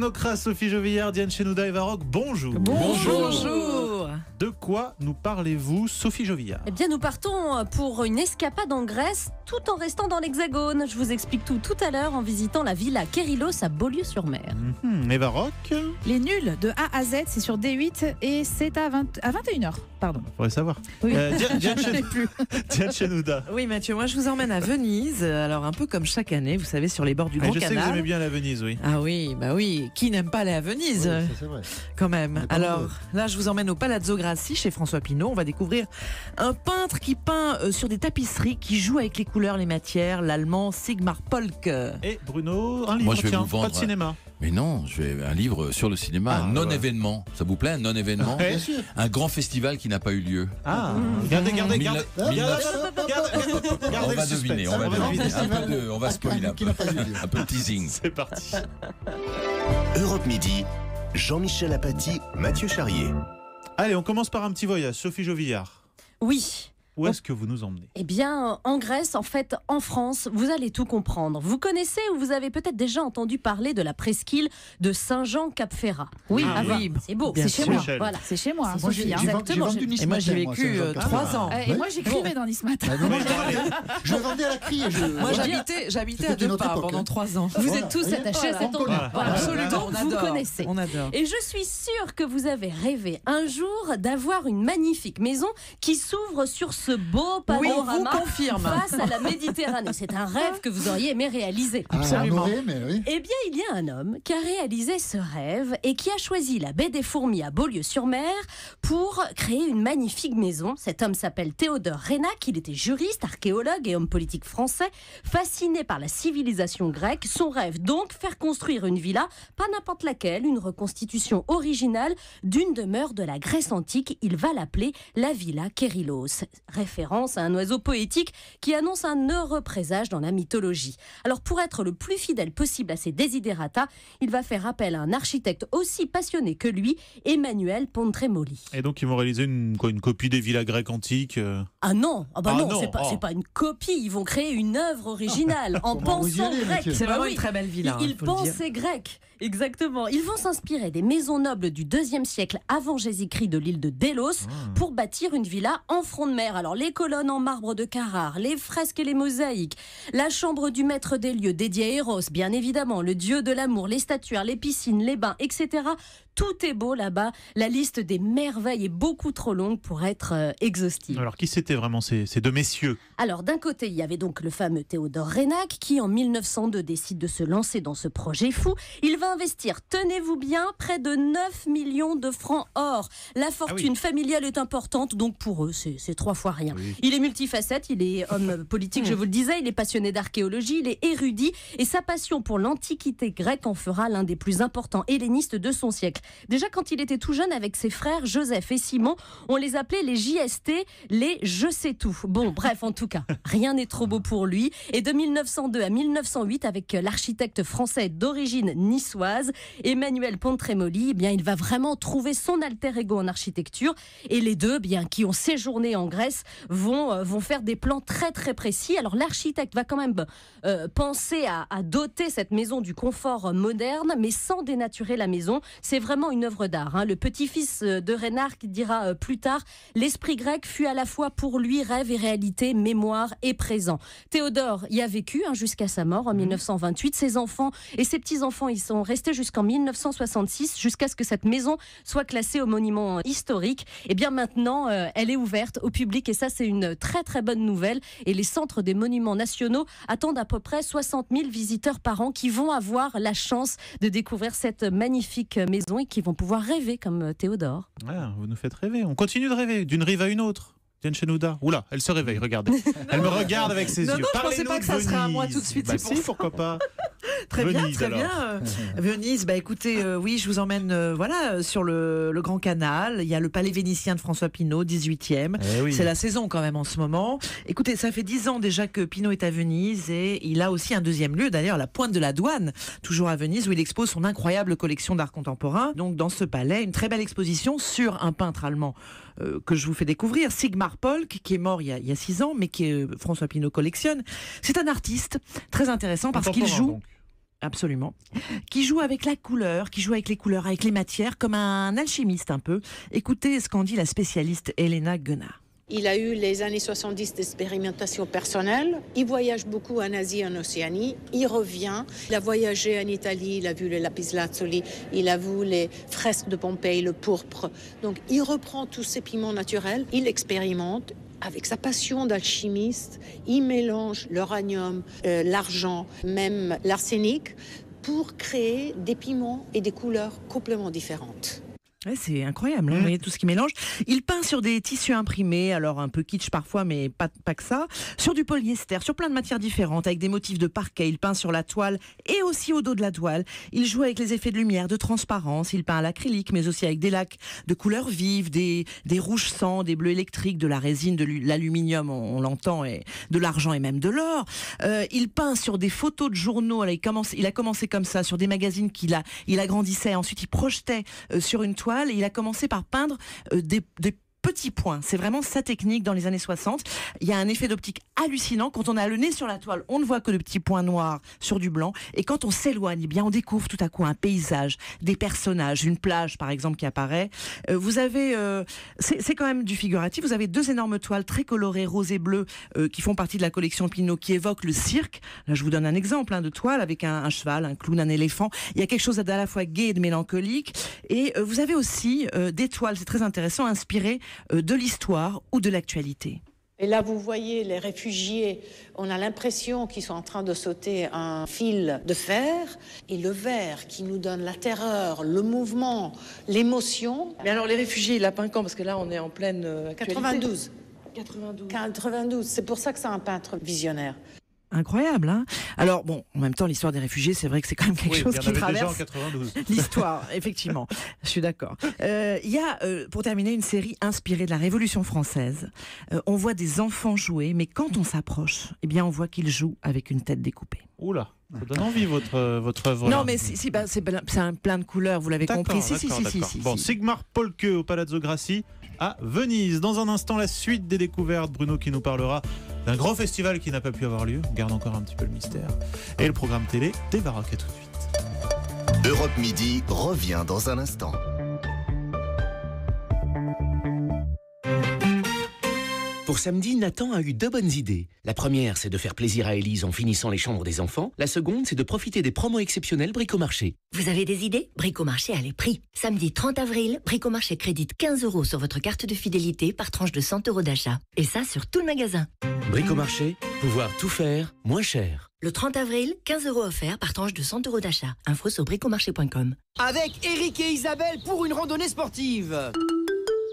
Ocra, Sophie Jovillard, Diane Chenouda, Eva Rock, bonjour. Bonjour. De quoi nous parlez-vous, Sophie Jovillard? Eh bien, nous partons pour une escapade en Grèce, tout en restant dans l'Hexagone. Je vous explique tout à l'heure en visitant la villa Kérilos à Beaulieu-sur-Mer. Eva Rock. Les nuls de A à Z, c'est sur D8 et c'est à 21h. Pardon. Faudrait savoir. Oui. Diane Chenouda. Oui Mathieu, moi je vous emmène à Venise, alors un peu comme chaque année, vous savez, sur les bords du Grand Je sais que vous Canal. aimez bien la Venise, oui. Ah oui, bah oui, qui n'aime pas aller à Venise, Oui, ça, c'est vrai. quand même. Mais pas Alors nombreux. là, je vous emmène au Palazzo Grassi chez François Pinault. On va découvrir un peintre qui peint sur des tapisseries, qui joue avec les couleurs, les matières, l'allemand Sigmar Polk. Et Bruno, un livre, Moi, je vais tiens, vous vendre pas de cinéma. Mais non, je vais un livre sur le cinéma, Ah, un non-événement. Ça vous plaît, un non-événement? Ouais. Bien sûr. Un grand festival qui n'a pas eu lieu. Ah, regardez. Mille- On va le deviner, suspense. on va va deviner. deviner. On va spoiler un Qui peu. n'a pas eu lieu. Un peu de teasing. C'est parti. Europe Midi, Jean-Michel Apathy, Mathieu Charrier. Allez, on commence par un petit voyage. Sophie Jovillard, Oui. où est-ce que vous nous emmenez? Eh bien, en Grèce, en fait, en France, vous allez tout comprendre. Vous connaissez ou vous avez peut-être déjà entendu parler de la presqu'île de Saint-Jean-Cap-Ferrat. Oui, Ah, voir. oui, C'est beau. bien c'est chez sûr. moi. Michel. Voilà. C'est chez moi. C'est Moi, Sophie, j'ai exactement. vendu Nice Et moi j'ai Matin, vécu Saint-Jean-Cap-Ferrat. 3 ans. Et moi j'écrivais dans Nice Matin. Ah, non, moi, Allez. je vendais à la criée. Moi Voilà. j'habitais à C'était une deux autre pas époque, pendant hein. 3 ans. Vous Voilà. êtes tous attachés à Voilà, cet on connaît. endroit. Voilà. Absolument, Donc, on vous adore. connaissez. On adore. Et je suis sûre que vous avez rêvé un jour d'avoir une magnifique maison qui s'ouvre sur ce beau Oui, on vous panorama confirme. face à la Méditerranée. C'est un rêve que vous auriez aimé réaliser. Ah, Absolument. on aurait, mais oui. Eh bien, il y a un homme qui a réalisé ce rêve et qui a choisi la baie des Fourmis à Beaulieu-sur-Mer pour créer une magnifique maison. Cet homme s'appelle Théodore Reynac. Il était juriste, archéologue et homme politique français. Fasciné par la civilisation grecque, son rêve donc, faire construire une villa, pas n'importe laquelle, une reconstitution originale d'une demeure de la Grèce antique. Il va l'appeler la Villa Kérilos, référence à un oiseau poétique qui annonce un heureux présage dans la mythologie. Alors pour être le plus fidèle possible à ses desiderata, il va faire appel à un architecte aussi passionné que lui, Emmanuel Pontremoli. Et donc, ils vont réaliser une copie des villas grecques antiques. Ah non, Ah non, non, c'est pas une copie, ils vont créer une œuvre originale en Comment vous y pensant allez, grec. Mathieu C'est Bah vraiment oui. une très belle villa. Ils faut le dire. pensaient grec, exactement. Ils vont s'inspirer des maisons nobles du IIe siècle avant Jésus-Christ de l'île de Délos pour bâtir une villa en front de mer. Alors les colonnes en marbre de Carrare, les fresques et les mosaïques, la chambre du maître des lieux dédiée à Eros, bien évidemment, le dieu de l'amour, les statuaires, les piscines, les bains, etc. Tout est beau là-bas. La liste des merveilles est beaucoup trop longue pour être exhaustive. Alors, qui c'était vraiment ces deux messieurs? Alors d'un côté, il y avait donc le fameux Théodore Reynac qui en 1902 décide de se lancer dans ce projet fou. Il va investir, tenez-vous bien, près de 9 millions de francs or. La fortune familiale est importante, donc pour eux, c'est 3 fois rien. Oui. Il est multifacette, il est homme politique, je vous le disais, il est passionné d'archéologie, il est érudit et sa passion pour l'antiquité grecque en fera l'un des plus importants hellénistes de son siècle. Déjà quand il était tout jeune avec ses frères Joseph et Simon, on les appelait les JST, les je sais tout. Bon, bref, en tout cas, rien n'est trop beau pour lui. Et de 1902 à 1908, avec l'architecte français d'origine niçoise, Emmanuel Pontremoli, eh bien, il va vraiment trouver son alter ego en architecture. Et les deux, bien, qui ont séjourné en Grèce, vont faire des plans très très précis. Alors l'architecte va quand même penser à doter cette maison du confort moderne, mais sans dénaturer la maison. C'est vraiment une œuvre d'art. Hein. Le petit-fils de Reynac dira plus tard, l'esprit grec fut à la fois pour lui rêve et réalité, mémoire et présent. Théodore y a vécu jusqu'à sa mort en 1928. Ses enfants et ses petits-enfants y sont restés jusqu'en 1966, jusqu'à ce que cette maison soit classée au monument historique. Et bien maintenant, elle est ouverte au public et ça, c'est une très très bonne nouvelle. Et les centres des monuments nationaux attendent à peu près 60 000 visiteurs par an qui vont avoir la chance de découvrir cette magnifique maison et qui vont pouvoir rêver comme Théodore. Ah, vous nous faites rêver. On continue de rêver d'une rive à une autre. Diane Chenouda. Oula, elle se réveille, regardez. Elle me regarde avec ses Non, yeux. non, je pensais Parlez-nous pas de que ça serait à moi Venise. tout de suite, Bah c'est pour si, ça. pourquoi pas. Très Venise, bien, très alors. bien. Venise, bah écoutez, oui, je vous emmène sur le Grand Canal. Il y a le palais vénitien de François Pinault, 18e. Eh oui. C'est la saison quand même en ce moment. Écoutez, ça fait 10 ans déjà que Pinault est à Venise et il a aussi un deuxième lieu, d'ailleurs, la Pointe de la Douane, toujours à Venise, où il expose son incroyable collection d'art contemporain. Donc dans ce palais, une très belle exposition sur un peintre allemand que je vous fais découvrir, Sigmar Polk, qui est mort il y a 6 ans, mais que François Pinault collectionne. C'est un artiste très intéressant parce qu'il Contemporain, joue... donc. Absolument. Qui joue avec la couleur, qui joue avec les couleurs, avec les matières, comme un alchimiste un peu. Écoutez ce qu'en dit la spécialiste Elena Guenard. Il a eu les années 70 d'expérimentation personnelle. Il voyage beaucoup en Asie, en Océanie. Il revient. Il a voyagé en Italie. Il a vu le lapislazuli. Il a vu les fresques de Pompéi, le pourpre. Donc, il reprend tous ces pigments naturels. Il expérimente. Avec sa passion d'alchimiste, il mélange l'uranium, l'argent, même l'arsenic, pour créer des pigments et des couleurs complètement différentes. Ouais, c'est incroyable, hein, vous voyez tout ce qui mélange. Il peint sur des tissus imprimés, alors un peu kitsch parfois, mais pas que ça. Sur du polyester, sur plein de matières différentes, avec des motifs de parquet. Il peint sur la toile et aussi au dos de la toile. Il joue avec les effets de lumière, de transparence. Il peint à l'acrylique, mais aussi avec des lacs de couleurs vives, des rouges sang, des bleus électriques, de la résine, de l'aluminium, on l'entend, et de l'argent et même de l'or. Il peint sur des photos de journaux. Alors, il a commencé comme ça, sur des magazines il agrandissait. Ensuite, il projetait sur une toile. Et il a commencé par peindre des petits points. C'est vraiment sa technique dans les années 60. Il y a un effet d'optique hallucinant. Quand on a le nez sur la toile, on ne voit que de petits points noirs sur du blanc. Et quand on s'éloigne, eh bien, on découvre tout à coup un paysage, des personnages, une plage, par exemple, qui apparaît. Vous avez, c'est quand même du figuratif. Vous avez 2 énormes toiles très colorées, rose et bleu, qui font partie de la collection Pinault, qui évoquent le cirque. Là, je vous donne un exemple de toile avec un cheval, un clown, un éléphant. Il y a quelque chose d'à la fois gai et de mélancolique. Et vous avez aussi des toiles, c'est très intéressant, inspirées de l'histoire ou de l'actualité. Et là, vous voyez les réfugiés, on a l'impression qu'ils sont en train de sauter un fil de fer. Et le vert qui nous donne la terreur, le mouvement, l'émotion. Mais alors les réfugiés, il a peint quand ? Parce que là, on est en pleine actualité. 92. C'est pour ça que c'est un peintre visionnaire. Incroyable, hein ? Alors, bon, en même temps, l'histoire des réfugiés, c'est vrai que c'est quand même quelque chose qui traverse l'histoire, effectivement. Je suis d'accord. Il y a, pour terminer, une série inspirée de la Révolution française. On voit des enfants jouer, mais quand on s'approche, eh bien, on voit qu'ils jouent avec une tête découpée. Oula, ça donne envie votre œuvre. Non, mais c'est plein de couleurs, vous l'avez compris. Si. Bon, Sigmar Polke au Palazzo Grassi à Venise. Dans un instant, la suite des découvertes. Bruno qui nous parlera d'un grand festival qui n'a pas pu avoir lieu. On garde encore un petit peu le mystère. Et le programme télé des Baraques. À tout de suite. Europe Midi revient dans un instant. Pour samedi, Nathan a eu 2 bonnes idées. La première, c'est de faire plaisir à Élise en finissant les chambres des enfants. La seconde, c'est de profiter des promos exceptionnels Bricomarché. Vous avez des idées ? Bricomarché a les prix. Samedi 30 avril, Bricomarché crédite 15 € sur votre carte de fidélité par tranche de 100 € d'achat. Et ça sur tout le magasin. Bricomarché, pouvoir tout faire, moins cher. Le 30 avril, 15 € offerts par tranche de 100 € d'achat. Info sur bricomarché.com. Avec Eric et Isabelle pour une randonnée sportive.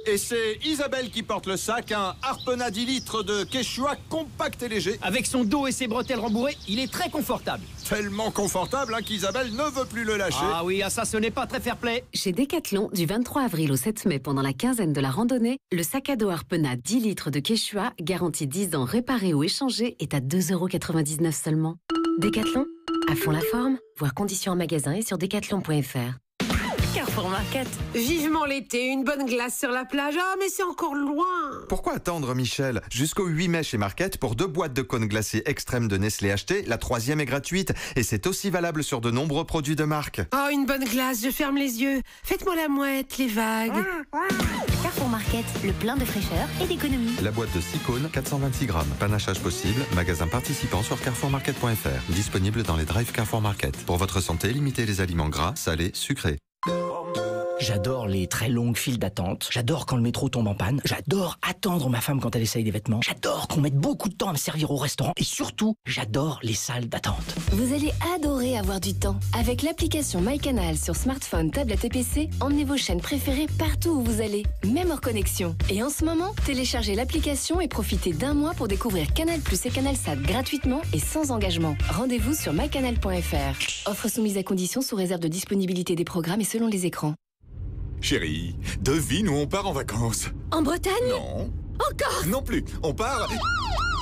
Et c'est Isabelle qui porte le sac, un Harpena 10 litres de Quechua compact et léger. Avec son dos et ses bretelles rembourrées, il est très confortable. Tellement confortable qu'Isabelle ne veut plus le lâcher. Ah oui, ça ce n'est pas très fair-play. Chez Decathlon, du 23 avril au 7 mai, pendant la quinzaine de la randonnée, le sac à dos Harpena 10 litres de Quechua, garanti 10 ans réparé ou échangé, est à 2,99 € seulement. Decathlon, à fond la forme, voir conditions en magasin et sur decathlon.fr. Carrefour Market. Vivement l'été, une bonne glace sur la plage. Ah, mais c'est encore loin. Pourquoi attendre, Michel ? Jusqu'au 8 mai chez Market, pour 2 boîtes de cônes glacés extrêmes de Nestlé achetées, la 3e est gratuite. Et c'est aussi valable sur de nombreux produits de marque. Oh, une bonne glace, je ferme les yeux. Faites-moi la mouette, les vagues. Carrefour Market, le plein de fraîcheur et d'économie. La boîte de 6 cônes, 426 grammes. Panachage possible, magasin participant sur carrefourmarket.fr. Disponible dans les drives Carrefour Market. Pour votre santé, limitez les aliments gras, salés, sucrés. J'adore les très longues files d'attente. J'adore quand le métro tombe en panne. J'adore attendre ma femme quand elle essaye des vêtements. J'adore qu'on mette beaucoup de temps à me servir au restaurant. Et surtout, j'adore les salles d'attente. Vous allez adorer avoir du temps. Avec l'application MyCanal sur smartphone, tablette et PC, emmenez vos chaînes préférées partout où vous allez, même hors connexion. Et en ce moment, téléchargez l'application et profitez d'1 mois pour découvrir Canal+ et Canalsat gratuitement et sans engagement. Rendez-vous sur mycanal.fr. Offre soumise à conditions sous réserve de disponibilité des programmes et selon les écrans. Chérie, devine où on part en vacances. En Bretagne ? Non. Encore ? Non plus, on part...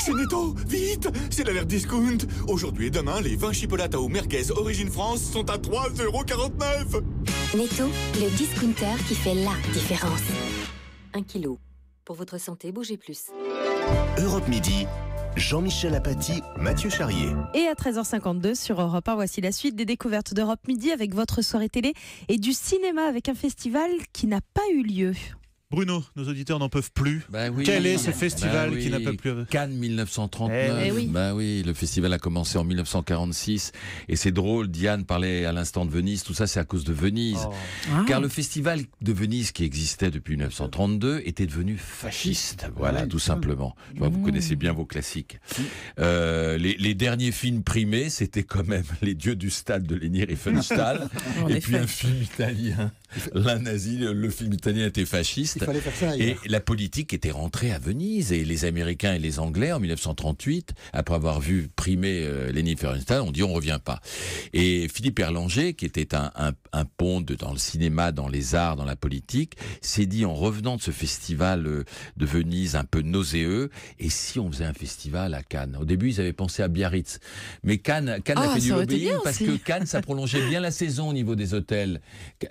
C'est Netto, vite. C'est l'alerte discount. Aujourd'hui et demain, les 20 chipolatas au merguez Origine France sont à 3,49 €. Netto, le discounter qui fait la différence. 1 kilo. Pour votre santé, bougez plus. Europe Midi, Jean-Michel Apathy, Mathieu Charrier. Et à 13h52 sur Europe 1, voici la suite des découvertes d'Europe Midi avec votre soirée télé et du cinéma avec un festival qui n'a pas eu lieu. Bruno, nos auditeurs n'en peuvent plus. Oui. Quel est ce festival qui n'a pas pu... Cannes 1939. Oui, le festival a commencé en 1946. Et c'est drôle, Diane parlait à l'instant de Venise. Tout ça, c'est à cause de Venise. Car le festival de Venise qui existait depuis 1932 était devenu fasciste. Voilà, tout simplement. Je vois, vous connaissez bien vos classiques. Les derniers films primés, c'était quand même Les Dieux du Stade de Leni Riefenstahl. Et puis un film italien. L'un nazi, le film italien était fasciste. Il fallait faire ça et la politique était rentrée à Venise. Et les Américains et les Anglais, en 1938, après avoir vu primer Leni Riefenstahl, ont dit on ne revient pas. Et Philippe Erlanger, qui était un pont dans le cinéma, dans les arts, dans la politique, s'est dit en revenant de ce festival de Venise un peu nauséeux, et si on faisait un festival à Cannes? Au début, ils avaient pensé à Biarritz. Mais Cannes a fait du lobbying parce que Cannes, ça prolongeait bien la saison au niveau des hôtels.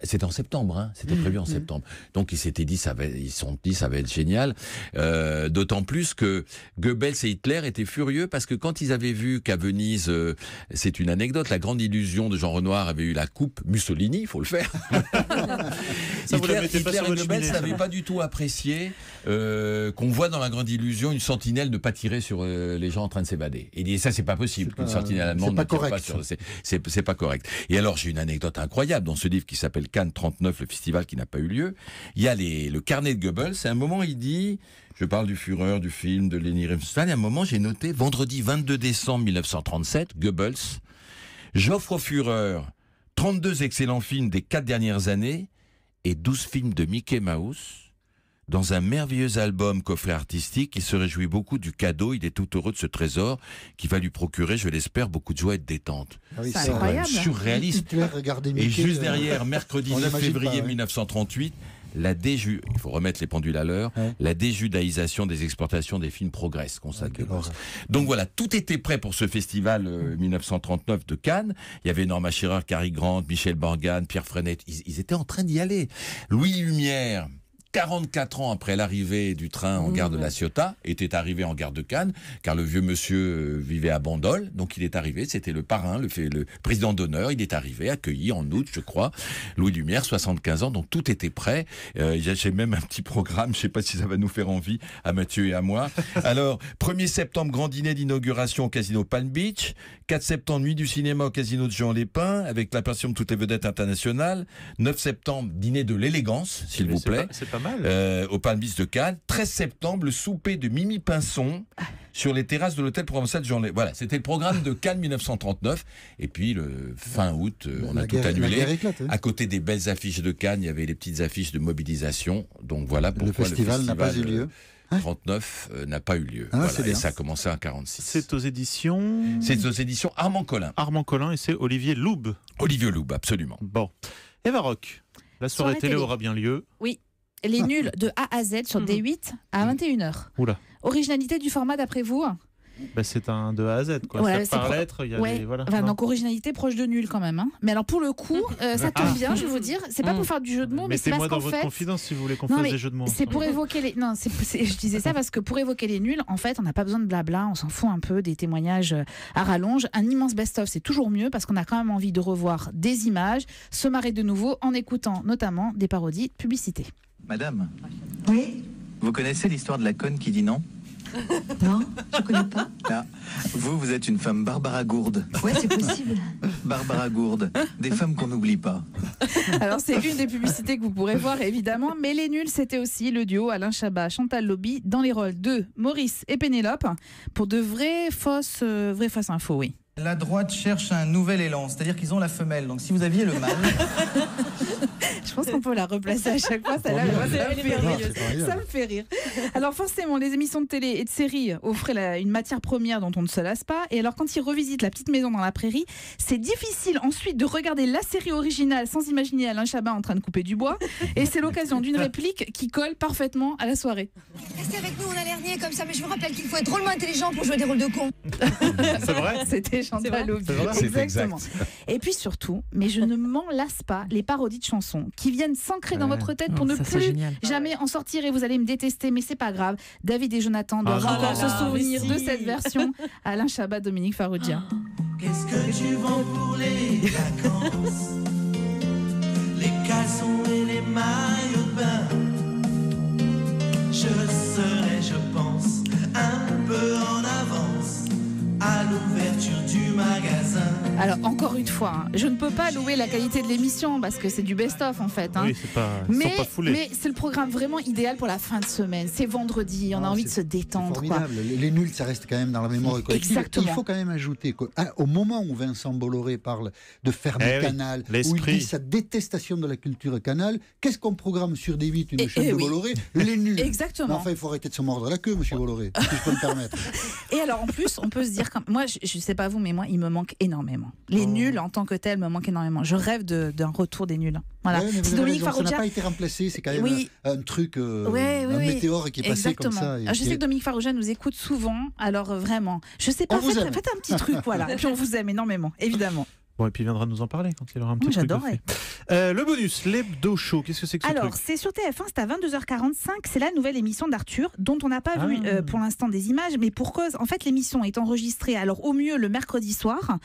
C'était en septembre, hein, c'était prévu en septembre. Donc ils s'étaient dit, ils se sont dit, ça va être génial. D'autant plus que Goebbels et Hitler étaient furieux parce que quand ils avaient vu qu'à Venise, c'est une anecdote, la grande illusion de Jean Renoir avait eu la coupe Mussolini, il faut le faire. Hitler et Goebbels n'avaient pas du tout apprécié qu'on voit dans la grande illusion une sentinelle ne pas tirer sur les gens en train de s'évader. Et il dit, ça c'est pas possible qu'une sentinelle allemande ne tire pas sur... C'est pas correct. Et alors j'ai une anecdote incroyable dans ce livre qui s'appelle Cannes 39, le festival qui n'a pas eu lieu. Il y a le carnet de Goebbels, et à un moment il dit, je parle du Führer, du film, de Leni Riefenstahl, et à un moment j'ai noté, vendredi 22 décembre 1937, Goebbels, j'offre au Führer 32 excellents films des 4 dernières années et 12 films de Mickey Mouse dans un merveilleux album coffret artistique. Il se réjouit beaucoup du cadeau, il est tout heureux de ce trésor qui va lui procurer, je l'espère, beaucoup de joie et de détente. C'est incroyable. Surréaliste. Et juste derrière, mercredi 9 février 1938, il faut remettre les pendules à l'heure, la déjudaïsation des exportations des films progresse, constate Goebbels. Donc voilà, tout était prêt pour ce festival 1939 de Cannes. Il y avait Norma Shearer, Cary Grant, Michel Morgan, Pierre Freinet, ils étaient en train d'y aller. Louis Lumière, 44 ans après l'arrivée du train en gare de La Ciotat, était arrivé en gare de Cannes, car le vieux monsieur vivait à Bandol, donc il est arrivé, c'était le parrain, le président d'honneur, il est arrivé, accueilli en août, je crois, Louis Lumière, 75 ans, donc tout était prêt. J'ai même un petit programme, je ne sais pas si ça va nous faire envie, à Mathieu et à moi. Alors, 1er septembre, grand dîner d'inauguration au Casino Palm Beach, 4 septembre, nuit du cinéma au Casino de Jean Lépin, avec l'apparition de toutes les vedettes internationales, 9 septembre, dîner de l'élégance, s'il vous plaît. C'est pas mal. Au Palm Beach de Cannes. 13 septembre, le souper de Mimi Pinson sur les terrasses de l'hôtel provençal de Jean Lépin. Voilà, c'était le programme de Cannes 1939. Et puis, le fin août, on a tout annulé. À côté des belles affiches de Cannes, il y avait les petites affiches de mobilisation. Donc voilà pourquoi le festival n'a pas eu lieu. 39 n'a pas eu lieu. Voilà, et ça a commencé en 46. C'est aux éditions Armand Collin. Armand Collin, et c'est Olivier Loub. Olivier Loub, absolument. Bon. Eva Rock, la soirée télé aura bien lieu. Oui. Les nuls de A à Z sur D8 à 21h. Oula. Originalité du format d'après vous? C'est un de A à Z, quoi. Ouais, par lettre, il y a des... Voilà. Donc originalité proche de nul quand même. Hein. Mais alors pour le coup, ça tombe bien, je vais vous dire. C'est pas pour faire du jeu de mots, mais c'est parce qu'en fait... Mettez-moi dans votre confidence si vous voulez qu'on fasse des jeux de mots. C'est pour évoquer les... Non, je disais ça parce que pour évoquer les nuls, en fait, on n'a pas besoin de blabla, on s'en fout un peu des témoignages à rallonge. Un immense best-of, c'est toujours mieux parce qu'on a quand même envie de revoir des images, se marrer de nouveau en écoutant notamment des parodies de publicité. Madame. Oui. Vous connaissez l'histoire de la conne qui dit non? Non, je connais pas. Ah, vous êtes une femme Barbara Gourde. Ouais, c'est possible. Barbara Gourde, des femmes qu'on n'oublie pas. Alors c'est une des publicités que vous pourrez voir évidemment, mais les nuls c'était aussi le duo Alain Chabat, Chantal Lobby dans les rôles de Maurice et Pénélope pour de vraies fausses infos, oui. La droite cherche un nouvel élan, c'est-à-dire qu'ils ont la femelle. Donc si vous aviez le mâle... Je pense qu'on peut la replacer à chaque fois, celle-là. Ça me fait rire. Alors forcément, les émissions de télé et de séries offraient une matière première dont on ne se lasse pas. Et alors quand ils revisitent La Petite Maison dans la Prairie, c'est difficile ensuite de regarder la série originale sans imaginer Alain Chabat en train de couper du bois. Et c'est l'occasion d'une réplique qui colle parfaitement à la soirée. Restez avec nous, on a l'air niais comme ça, mais je vous rappelle qu'il faut être drôlement intelligent pour jouer des rôles de con. C'est vrai. C'était Chantal Lauby. C'est Exactement. exact. Et puis surtout, mais je ne m'en lasse pas, les parodies de chansons qui viennent s'ancrer dans votre tête pour ne ça, c'est plus génial. jamais en sortir et vous allez me détester, mais c'est pas grave. David et Jonathan doivent Ah, encore non. se souvenir mais de si. cette version. Alain Chabat, Dominique Farrugia. Qu'est-ce que tu vends pour les vacances? Les caleçons et les maillots de bain. Je serai, je pense, un peu en avance à l'ouverture du magasin. Alors encore une fois, hein, je ne peux pas louer la qualité de l'émission parce que c'est du best-of en fait. Hein. Oui, ils sont pas foulés. Mais c'est le programme vraiment idéal pour la fin de semaine. C'est vendredi, on a envie de se détendre. Quoi. Formidable. Les nuls, ça reste quand même dans la mémoire collective. Exactement. Il faut quand même ajouter qu'au moment où Vincent Bolloré parle de fermer Canal, où il l'esprit. dit sa détestation de la culture Canal, qu'est-ce qu'on programme sur D8, une chaîne de oui. Bolloré? Les nuls. Exactement. Mais enfin, il faut arrêter de se mordre la queue, monsieur Bolloré, si je peux me permettre. Et alors en plus, on peut se dire, moi je sais pas vous, mais moi il me manque énormément. Les nuls en tant que tels me manquent énormément. Je rêve d'un retour des nuls. Voilà. Ouais, mais C'est vous avez Dominique raison, ça n'a Farrugia. pas été remplacé, c'est quand même Oui. un truc, un Oui. météore qui est passé Exactement. comme ça. et Alors, je qui sais est- que Dominique Farrugia nous écoute souvent, alors vraiment, je sais pas, On vous faites aime. un petit truc, voilà. Puis on vous aime énormément, évidemment. Bon, et puis il viendra nous en parler quand il aura un petit Oui, truc de j'adorerais. fait. Le bonus, l'hebdo show, qu'est-ce que c'est que ce Alors, truc? c'est sur TF1, c'est à 22h45. C'est la nouvelle émission d'Arthur, dont on n'a pas vu pour l'instant des images, mais pour cause, en fait, l'émission est enregistrée, alors au mieux le mercredi soir,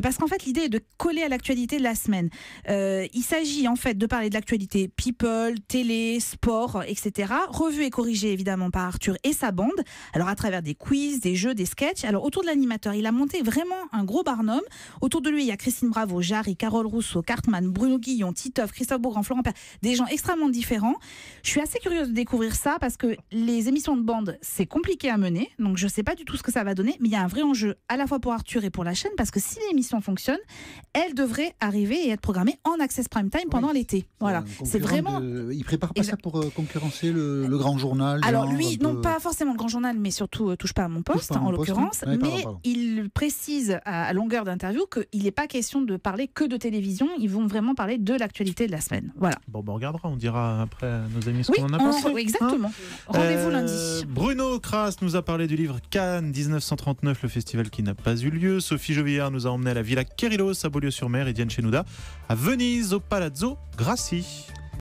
parce qu'en fait, l'idée est de coller à l'actualité de la semaine. Il s'agit en fait de parler de l'actualité people, télé, sport, etc. Revue et corrigée évidemment par Arthur et sa bande. Alors, à travers des quiz, des jeux, des sketchs. Alors, autour de l'animateur, il a monté vraiment un gros barnum. Autour de lui, il y a Christine Bravo, Jarry, Carole Rousseau, Cartman, Bruno Guillon, Titoff, Christophe Beaugrand, Florent Père, des gens extrêmement différents. Je suis assez curieuse de découvrir ça parce que les émissions de bande, c'est compliqué à mener, donc je ne sais pas du tout ce que ça va donner, mais il y a un vrai enjeu à la fois pour Arthur et pour la chaîne parce que si l'émission fonctionne, elle devrait arriver et être programmée en access prime time pendant l'été. Voilà, c'est vraiment... Il prépare pas ça pour concurrencer le grand journal? Alors genre, lui, un non peu- pas forcément le grand journal, mais surtout Touche pas à mon poste, Touche pas à en mon poste, l'occurrence, oui. Ouais, mais pardon. il précise à longueur d'interview qu'il n'est pas question de parler que de télévision, ils vont vraiment parler de l'actualité de la semaine. Voilà. Bon, on regardera, on dira après nos amis ce Oui, qu'on en a pensé. oui, exactement. Rendez-vous lundi. Bruno Kras nous a parlé du livre Cannes 1939, le festival qui n'a pas eu lieu. Sophie Jovillard nous a emmené à la Villa Kerylos à Beaulieu-sur-Mer et Diane Chenouda à Venise au Palazzo Grassi.